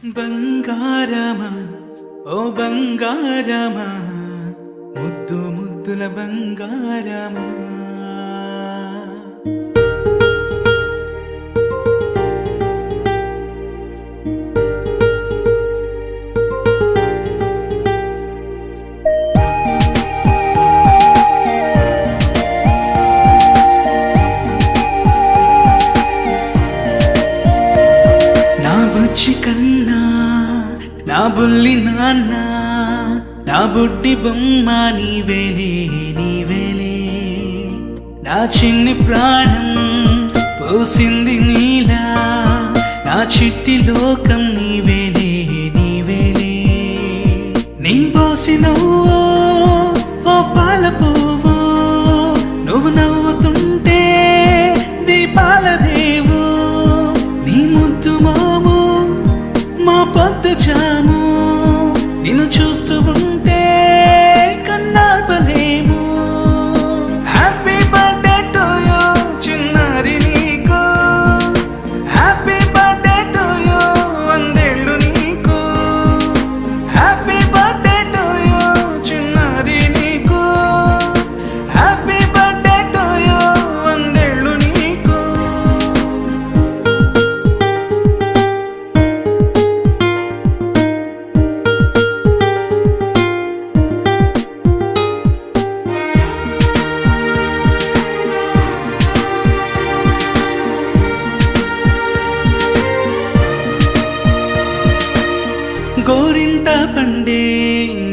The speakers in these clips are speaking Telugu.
బంగారమా ఓ బంగారమా ముద్దు ముద్దుల బంగారమా నా బుజ్జి కన్నా నా బుల్లి నాన్న నా బుడ్డి బొమ్మ నీవేలే నీవేలే నా చిన్ని ప్రాణం పోసింది నీలా నా చిట్టి లోకం నీవేలే నీవేలే నీ పోసినవో ఓ పాల పువ్వు నువ్వు నవ్వుతుంటే దీపాల రేవు నీ ముద్దు మాము మా పొద్దు జాము నిన్ను చూస్తూ ఉంటే కన్నార్పలేము హ్యాపీ బర్త్డే టు యూ చిన్నారి నీకు హ్యాపీ బర్త్డే టు యూ వందేళ్ళు నీకు హ్యాపీ బర్త్డే టు యూ చిన్నారి నీకు హ్యాపీ బర్త్డే టు యూ వందేళ్ళు నీకు గోరింట పండే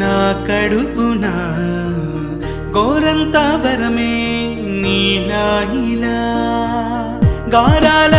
నా కడుపున గోరంత వరమే నీలా ఇలా గారాల